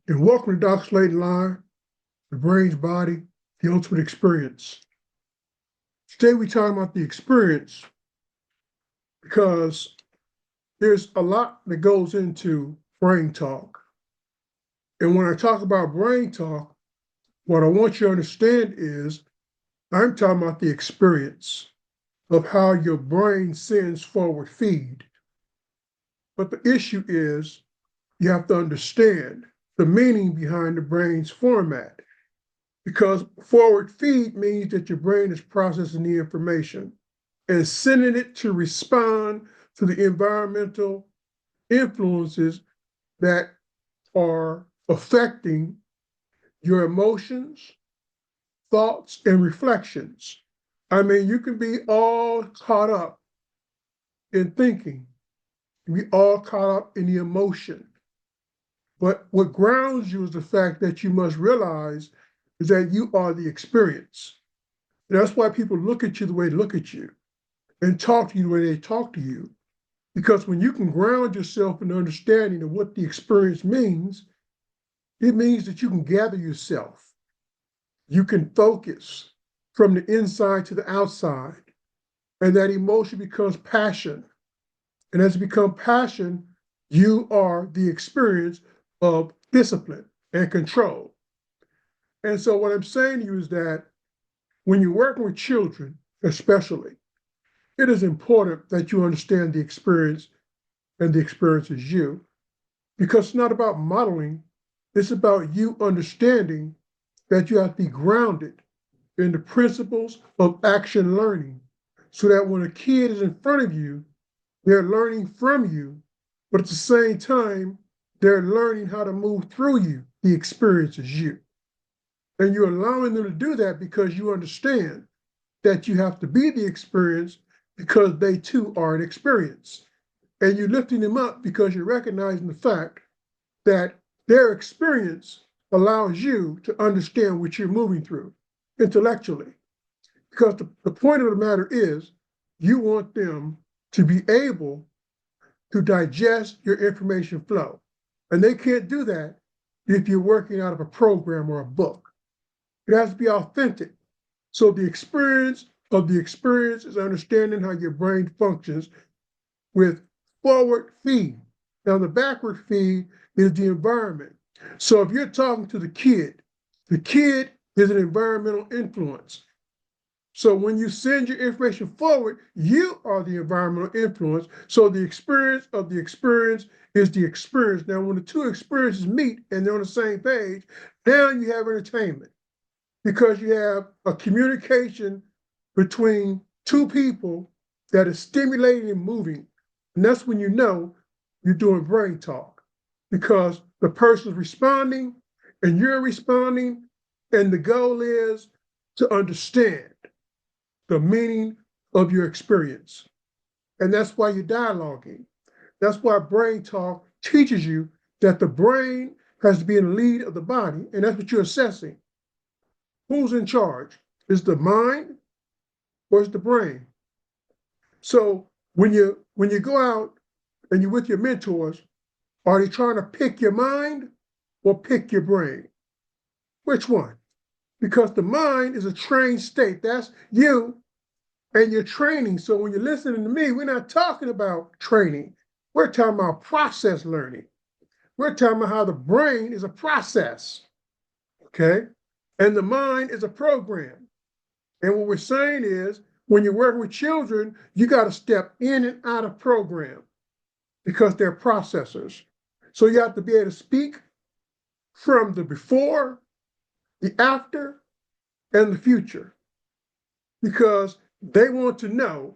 And welcome to Dr. Slayton Live, the brain's body, the ultimate experience. Today we're talking about the experience because there's a lot that goes into brain talk. And when I talk about brain talk, what I want you to understand is I'm talking about the experience of how your brain sends forward feed. But the issue is you have to understand the meaning behind the brain's format. Because forward feed means that your brain is processing the information and sending it to respond to the environmental influences that are affecting your emotions, thoughts, and reflections. I mean, you can be all caught up in thinking, be all caught up in the emotion. But what grounds you is the fact that you must realize is that you are the experience. And that's why people look at you the way they look at you and talk to you the way they talk to you. Because when you can ground yourself in the understanding of what the experience means, it means that you can gather yourself. You can focus from the inside to the outside. And that emotion becomes passion. And as it becomes passion, you are the experience of discipline and control. And so what I'm saying to you is that when you're working with children, especially, it is important that you understand the experience and the experience is you. Because it's not about modeling, it's about you understanding that you have to be grounded in the principles of action learning so that when a kid is in front of you, they're learning from you, but at the same time, they're learning how to move through you. The experience is you. And you're allowing them to do that because you understand that you have to be the experience because they too are an experience. And you're lifting them up because you're recognizing the fact that their experience allows you to understand what you're moving through intellectually. Because the point of the matter is, you want them to be able to digest your information flow. And they can't do that if you're working out of a program or a book. It has to be authentic. So the experience of the experience is understanding how your brain functions with forward feed. Now the backward feed is the environment. So if you're talking to the kid is an environmental influence. So when you send your information forward, you are the environmental influence. So the experience of the experience is the experience. Now, when the two experiences meet and they're on the same page, now you have entertainment because you have a communication between two people that is stimulating and moving. And that's when you know you're doing brain talk because the person's responding and you're responding, and the goal is to understand the meaning of your experience. And that's why you're dialoguing. That's why brain talk teaches you that the brain has to be in the lead of the body, and that's what you're assessing. Who's in charge? Is the mind or is the brain? So when you go out and you're with your mentors, are they trying to pick your mind or pick your brain? Which one? Because the mind is a trained state. That's you and you're training. So when you're listening to me, we're not talking about training. We're talking about process learning. We're talking about how the brain is a process, okay? And the mind is a program. And what we're saying is when you're working with children, you got to step in and out of program because they're processors. So you have to be able to speak from the before, the after, and the future because they want to know.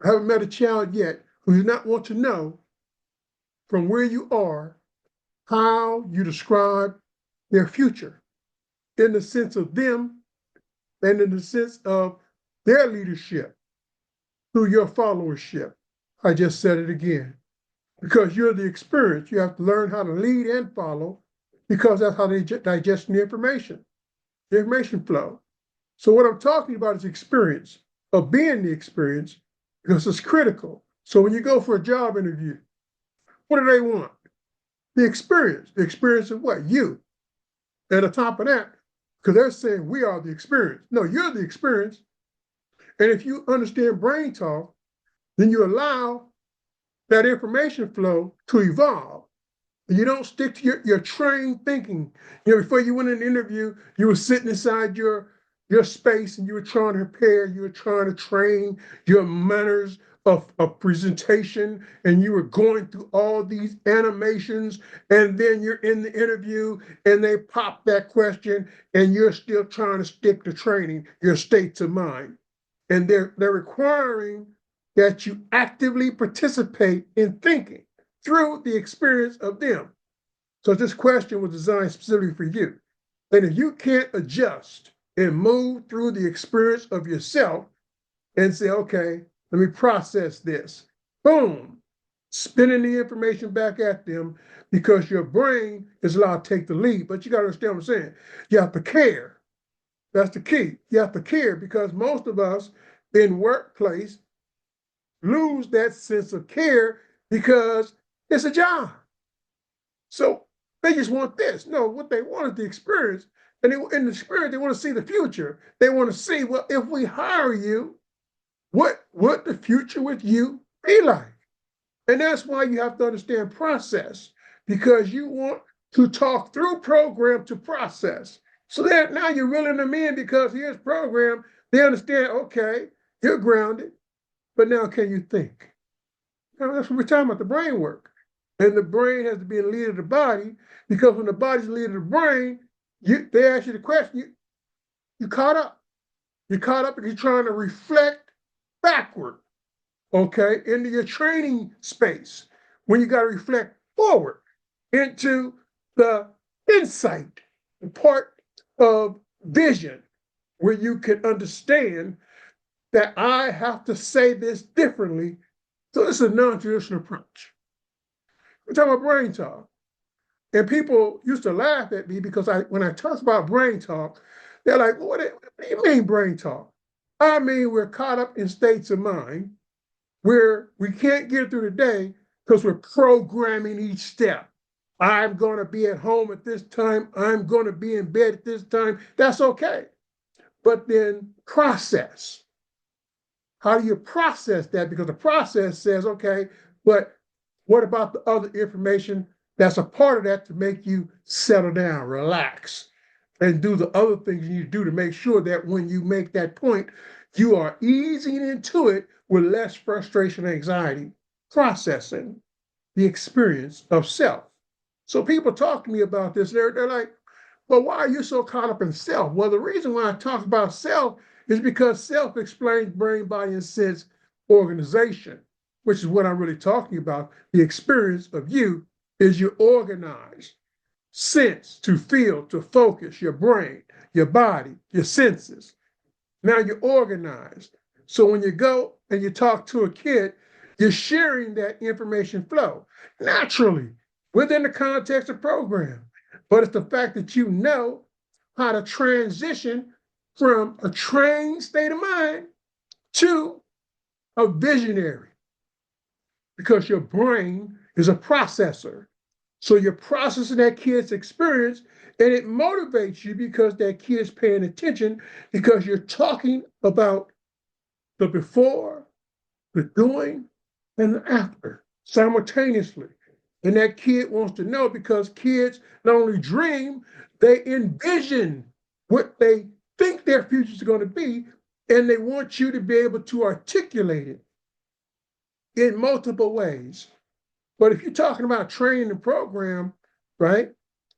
I haven't met a child yet who does not want to know from where you are how you describe their future in the sense of them and in the sense of their leadership through your followership. I just said it again. Because you're the experience, you have to learn how to lead and follow because that's how they digest the information flow. So what I'm talking about is experience of being the experience because it's critical. So when you go for a job interview, what do they want? The experience of what? You. And on top of that, because they're saying we are the experience. No, you're the experience. And if you understand brain talk, then you allow that information flow to evolve. You don't stick to your trained thinking. Before you went in an interview, you were sitting inside your space and you were trying to prepare, you were trying to train your manners of presentation, and you were going through all these animations, and then you're in the interview and they pop that question and you're still trying to stick to training your states of mind. And they're requiring that you actively participate in thinking through the experience of them. So this question was designed specifically for you. And if you can't adjust and move through the experience of yourself and say, okay, let me process this, boom, spinning the information back at them, because your brain is allowed to take the lead. But you got to understand what I'm saying. You have to care. That's the key. You have to care, because most of us in workplace lose that sense of care because it's a job. So they just want this. No, what they want is the experience. And in the experience, they want to see the future. They want to see, well, if we hire you, what would the future with you be like? And that's why you have to understand process, because you want to talk through program to process. So that now you're reeling them in, because here's program. They understand, okay, you're grounded, but now can you think? Now, that's what we're talking about, the brain work. And the brain has to be in lead of the body, because when the body's in lead of the brain, they ask you the question, you caught up. You're caught up because you're trying to reflect backward, okay, into your training space, when you got to reflect forward into the insight, the part of vision, where you can understand that I have to say this differently. So this is a non-traditional approach. We're talking about brain talk. And people used to laugh at me because when I talk about brain talk, they're like, what do you mean brain talk? I mean, we're caught up in states of mind where we can't get through the day because we're programming each step. I'm going to be at home at this time. I'm going to be in bed at this time. That's okay. But then process. How do you process that? Because the process says, okay, but what about the other information that's a part of that to make you settle down, relax, and do the other things you need to do to make sure that when you make that point, you are easing into it with less frustration and anxiety, processing the experience of self. So people talk to me about this. They're like, well, why are you so caught up in self? Well, the reason why I talk about self is because self explains brain, body, and sense organization, which is what I'm really talking about. The experience of you is you're organized. Sense, to feel, to focus, your brain, your body, your senses. Now you're organized. So when you go and you talk to a kid, you're sharing that information flow naturally within the context of program. But it's the fact that you know how to transition from a trained state of mind to a visionary, because your brain is a processor. So you're processing that kid's experience, and it motivates you because that kid's paying attention, because you're talking about the before, the doing, and the after simultaneously. And that kid wants to know, because kids not only dream, they envision what they think their future is going to be, and they want you to be able to articulate it in multiple ways. But if you're talking about training the program, right,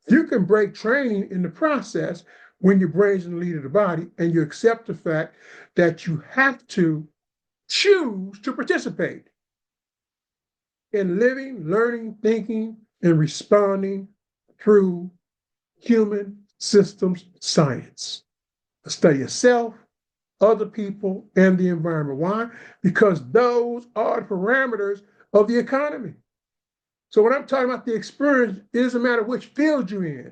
you can break training in the process when your brain's in the lead of the body and you accept the fact that you have to choose to participate in living, learning, thinking, and responding through human systems science. A study of self, other people, and the environment. Why? Because those are the parameters of the economy. So when I'm talking about the experience, it doesn't matter which field you're in.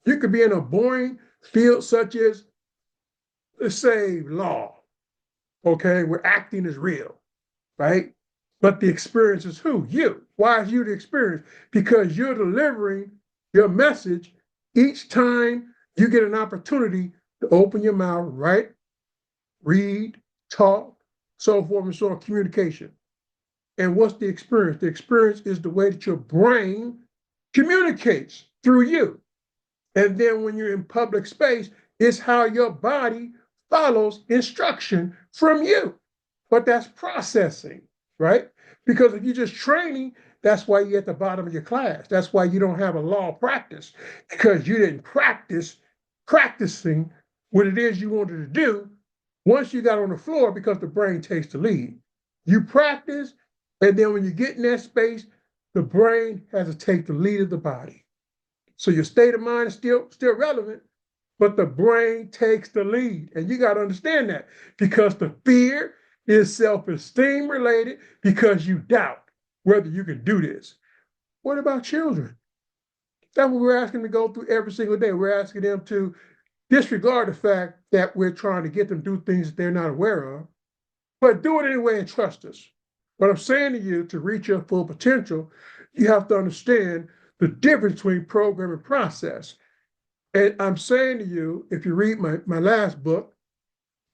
You could be in a boring field such as, let's say, law, okay, where acting is real, right? But the experience is who? You. Why is you the experience? Because you're delivering your message each time you get an opportunity to open your mouth, write, read, talk, so forth and so on, communication. And what's the experience? The experience is the way that your brain communicates through you. And then when you're in public space, it's how your body follows instruction from you. But that's processing, right? Because if you're just training, that's why you're at the bottom of your class. That's why you don't have a law practice, because you didn't practice practicing what it is you wanted to do once you got on the floor, because the brain takes the lead. You practice, and then when you get in that space, the brain has to take the lead of the body. So your state of mind is still relevant, but the brain takes the lead. And you got to understand that, because the fear is self-esteem related, because you doubt whether you can do this. What about children? That's what we're asking to go through every single day. We're asking them to disregard the fact that we're trying to get them to do things that they're not aware of, but do it anyway and trust us. What I'm saying to you, to reach your full potential, you have to understand the difference between program and process. And I'm saying to you, if you read my last book,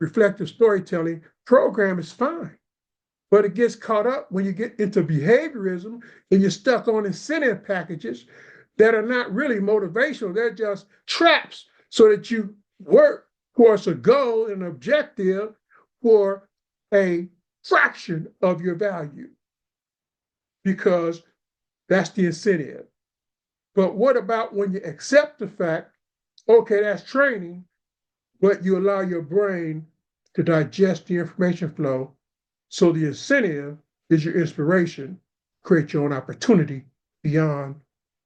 Reflective Storytelling, program is fine. But it gets caught up when you get into behaviorism and you're stuck on incentive packages that are not really motivational. They're just traps so that you work towards a goal and objective for a fraction of your value, because that's the incentive. But what about when you accept the fact, okay, that's training, but you allow your brain to digest the information flow, so the incentive is your inspiration, create your own opportunity beyond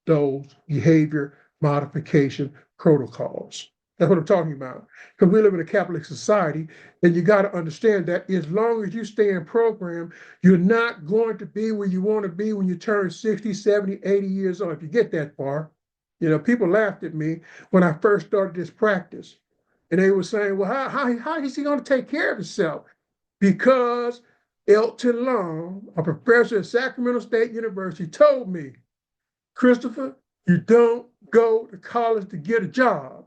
those behavior modification protocols. That's what I'm talking about. Because we live in a capitalist society, and you got to understand that as long as you stay in program, you're not going to be where you want to be when you turn 60, 70, 80 years old, if you get that far. You know, people laughed at me when I first started this practice. And they were saying, well, how is he going to take care of himself? Because Elton Long, a professor at Sacramento State University, told me, Christopher, you don't go to college to get a job.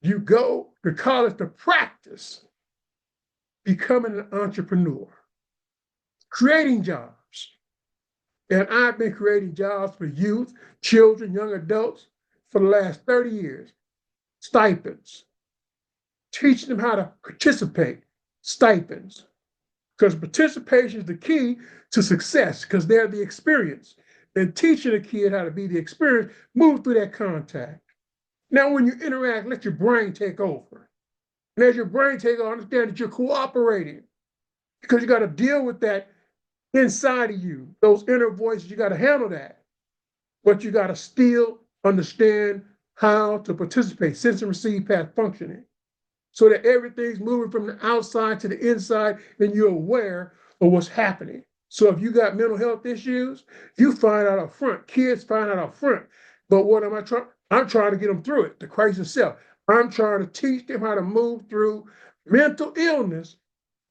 You go to college to practice becoming an entrepreneur, creating jobs. And I've been creating jobs for youth, children, young adults for the last 30 years. Stipends, teaching them how to participate, stipends. Because participation is the key to success, because they're the experience. And teaching a kid how to be the experience, move through that contact. Now, when you interact, let your brain take over. And as your brain takes over, understand that you're cooperating, because you got to deal with that inside of you, those inner voices. You got to handle that. But you got to still understand how to participate, sense and receive path functioning, so that everything's moving from the outside to the inside and you're aware of what's happening. So if you got mental health issues, you find out up front. Kids find out up front. But what am I trying? I'm trying to get them through it, the crisis itself. I'm trying to teach them how to move through mental illness,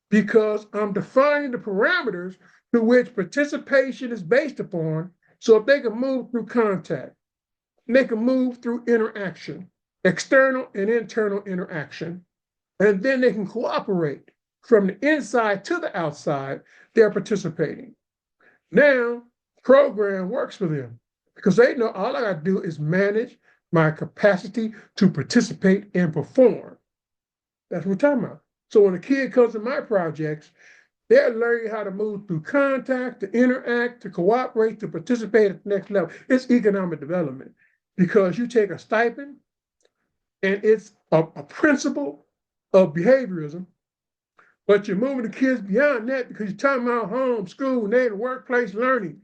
because I'm defining the parameters through which participation is based upon, so if they can move through contact, they can move through interaction, external and internal interaction, and then they can cooperate from the inside to the outside. They're participating. Now, program works for them, because they know all I got to do is manage my capacity to participate and perform. That's what we're talking about. So when a kid comes to my projects, they're learning how to move through contact, to interact, to cooperate, to participate at the next level. It's economic development, because you take a stipend, and it's a principle of behaviorism, but you're moving the kids beyond that, because you're talking about home, school, and they're in workplace learning,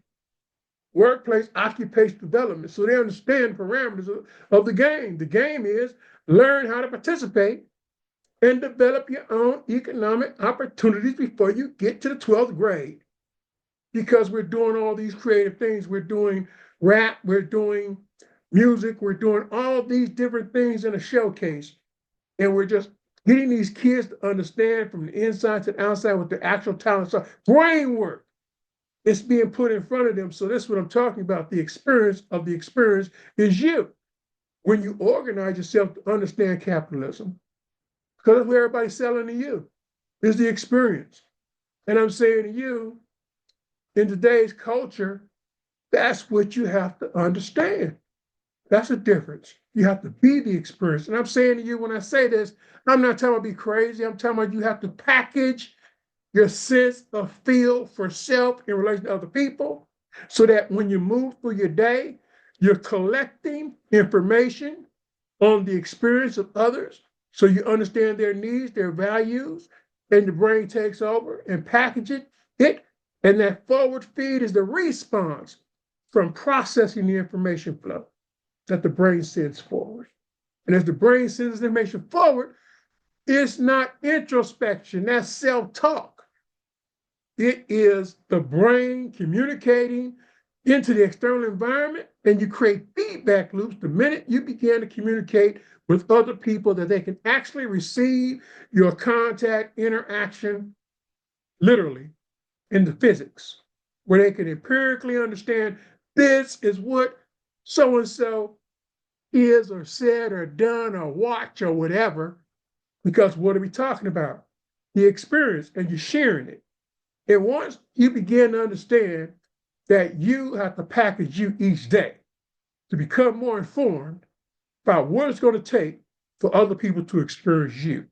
workplace occupational development. So they understand the parameters of the game. The game is learn how to participate and develop your own economic opportunities before you get to the 12th grade. Because we're doing all these creative things. We're doing rap, we're doing music, we're doing all these different things in a showcase. And we're just getting these kids to understand from the inside to the outside what the actual talents are. Brain work. It's being put in front of them. So this is what I'm talking about. The experience of the experience is you. When you organize yourself to understand capitalism, because that's what everybody's selling to you, is the experience. And I'm saying to you, in today's culture, that's what you have to understand. That's the difference. You have to be the experience. And I'm saying to you, when I say this, I'm not talking about be crazy. I'm talking about you have to package your sense of feel for self in relation to other people so that when you move through your day, you're collecting information on the experience of others so you understand their needs, their values, and the brain takes over and packages it. And that forward feed is the response from processing the information flow that the brain sends forward. And as the brain sends information forward, it's not introspection, that's self-talk. It is the brain communicating into the external environment, and you create feedback loops the minute you begin to communicate with other people that they can actually receive your contact interaction literally in the physics, where they can empirically understand this is what so-and-so is or said or done or watched or whatever, because what are we talking about? The experience, and you're sharing it. And once you begin to understand that you have to package you each day to become more informed about what it's going to take for other people to experience you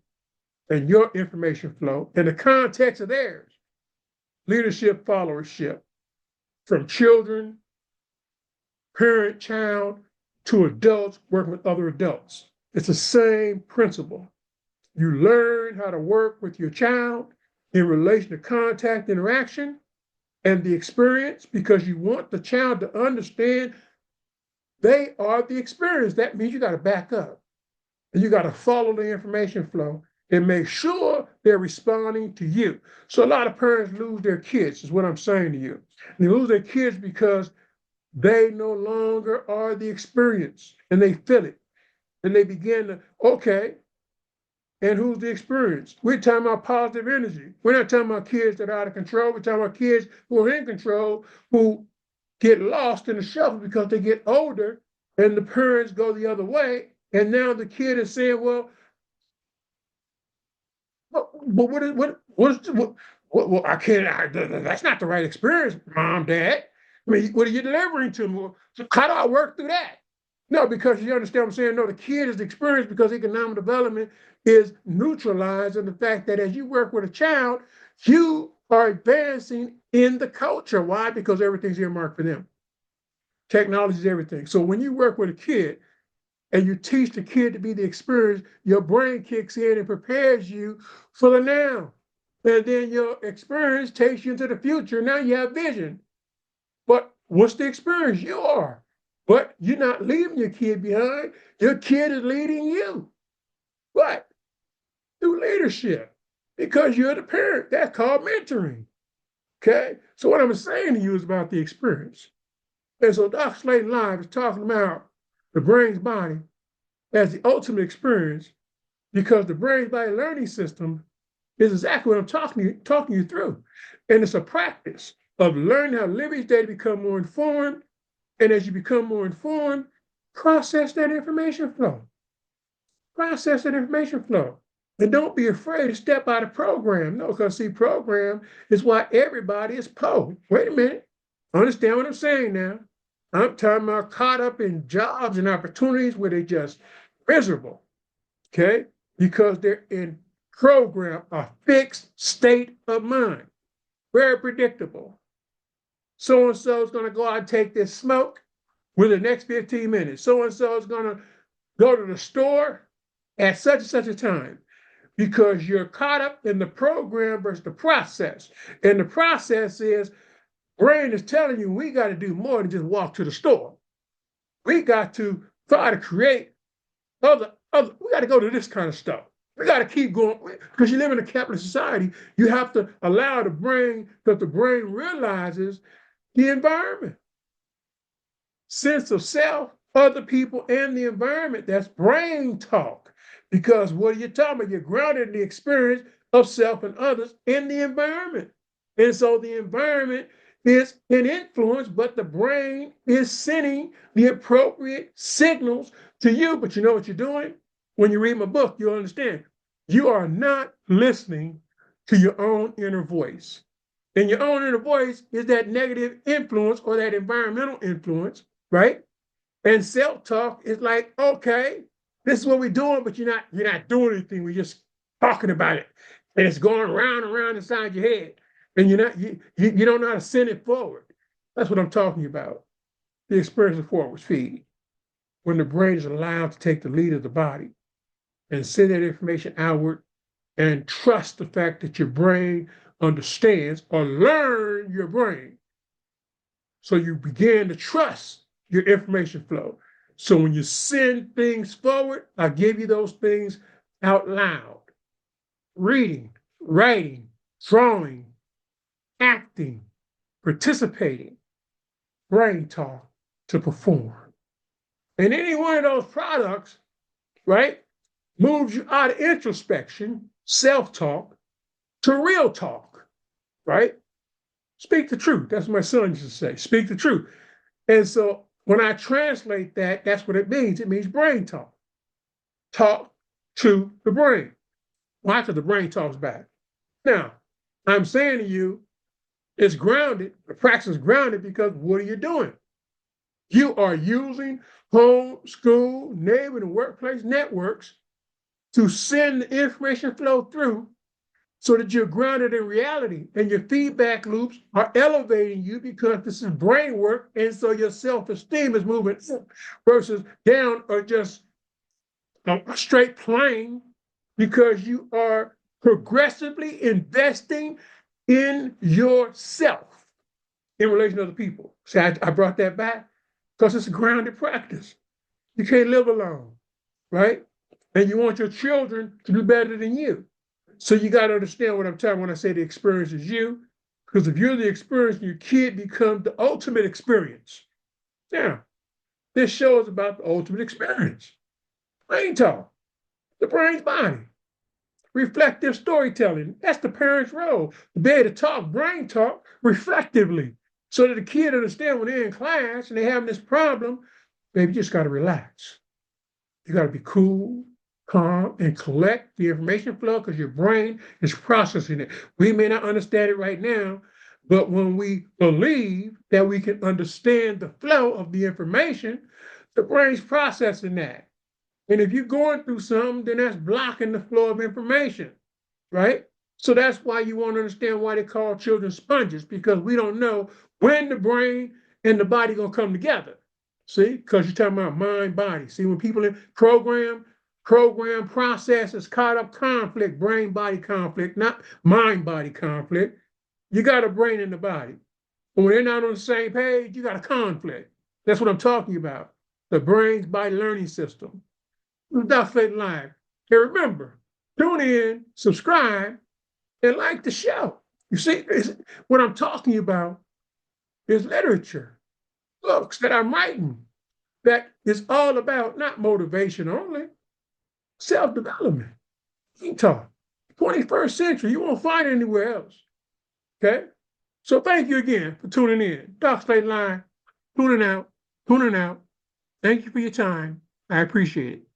and your information flow in the context of theirs, leadership, followership, from children, parent, child, to adults working with other adults. It's the same principle. You learn how to work with your child in relation to contact interaction and the experience because you want the child to understand they are the experience. That means you got to back up and you got to follow the information flow and make sure they're responding to you. So a lot of parents lose their kids, is what I'm saying to you. And they lose their kids because they no longer are the experience and they feel it. And they begin to, okay, and who's the experience? We're talking about positive energy. We're not talking about kids that are out of control. We're talking about kids who are in control, who get lost in the shuffle because they get older and the parents go the other way. And now the kid is saying, well, I can't, that's not the right experience, mom, dad. I mean, what are you delivering to me? So how do I work through that? No, because you understand what I'm saying? No, the kid is experienced because economic development is neutralized in the fact that as you work with a child, you are advancing in the culture. Why? Because everything's earmarked for them. Technology is everything. So when you work with a kid and you teach the kid to be the experience, your brain kicks in and prepares you for the now. And then your experience takes you into the future. Now you have vision. But what's the experience? You are. But you're not leaving your kid behind. Your kid is leading you. What? Through leadership. Because you're the parent. That's called mentoring. Okay? So what I'm saying to you is about the experience. And so Dr. Slayton Live is talking about the brain's body as the ultimate experience because the brain's body learning system is exactly what I'm talking you through. And it's a practice of learning how to live each day to become more informed. And as you become more informed, process that information flow. Process that information flow. And don't be afraid to step out of program. No, because see, program is why everybody is po. Wait a minute. Understand what I'm saying now. I'm talking about caught up in jobs and opportunities where they're just miserable. Okay? Because they're in program, a fixed state of mind. Very predictable. So-and-so is going to go out and take this smoke within the next 15 minutes. So-and-so is going to go to the store at such and such a time because you're caught up in the program versus the process. And the process is brain is telling you we got to do more than just walk to the store. We got to try to create we got to go to this kind of stuff. We got to keep going because you live in a capitalist society. You have to allow the brain, that the brain realizes the environment, sense of self, other people, and the environment. That's brain talk. Because what are you talking about? You're grounded in the experience of self and others in the environment. And so the environment is an influence, but the brain is sending the appropriate signals to you. But you know what you're doing? When you read my book, you'll understand. You are not listening to your own inner voice. And your own inner voice is that negative influence or that environmental influence, right? And self-talk is like, okay, this is what we're doing, but you're not doing anything. We're just talking about it. And it's going round and round inside your head. And you don't know how to send it forward. That's what I'm talking about. The experience of forward feed. When the brain is allowed to take the lead of the body and send that information outward and trust the fact that your brain understands or learn your brain. So you begin to trust your information flow. So when you send things forward, I give you those things out loud. Reading, writing, drawing, acting, participating, brain talk to perform. And any one of those products, right, moves you out of introspection, self-talk, to real talk, right? Speak the truth. That's what my son used to say. Speak the truth. And so when I translate that, that's what it means. It means brain talk. Talk to the brain. Why? Because the brain talks back. Now, I'm saying to you, it's grounded. The practice is grounded because what are you doing? You are using home, school, neighbor, and workplace networks to send the information flow through so that you're grounded in reality and your feedback loops are elevating you because this is brain work. And so your self-esteem is moving up versus down or just a straight plane because you are progressively investing in yourself in relation to other people. See, I brought that back because it's a grounded practice. You can't live alone, right? And you want your children to do better than you. So you got to understand what I'm talking when I say the experience is you, because if you're the experience, your kid becomes the ultimate experience. Now, this show is about the ultimate experience. Brain talk, the brain's body, reflective storytelling. That's the parent's role, to be able to talk brain talk reflectively so that the kid understands when they're in class and they're having this problem, baby, you just got to relax. You got to be cool, calm, and collect the information flow because your brain is processing it. We may not understand it right now, but when we believe that we can understand the flow of the information, the brain's processing that. And if you're going through something, then that's blocking the flow of information, right? So that's why you want to understand why they call children sponges, because we don't know when the brain and the body going to come together. See, because you're talking about mind, body. See, when people in program process is caught up conflict, brain body conflict, not mind body conflict. You got a brain in the body. But when they're not on the same page, you got a conflict. That's what I'm talking about. The brain's body learning system. Dr. Slayton Live. And remember, tune in, subscribe, and like the show. You see, what I'm talking about is literature, books that I'm writing that is all about not motivation only, self-development. Talk. 21st century, you won't find it anywhere else. Okay? So thank you again for tuning in. Dr. Slayton Live, tuning out. Thank you for your time. I appreciate it.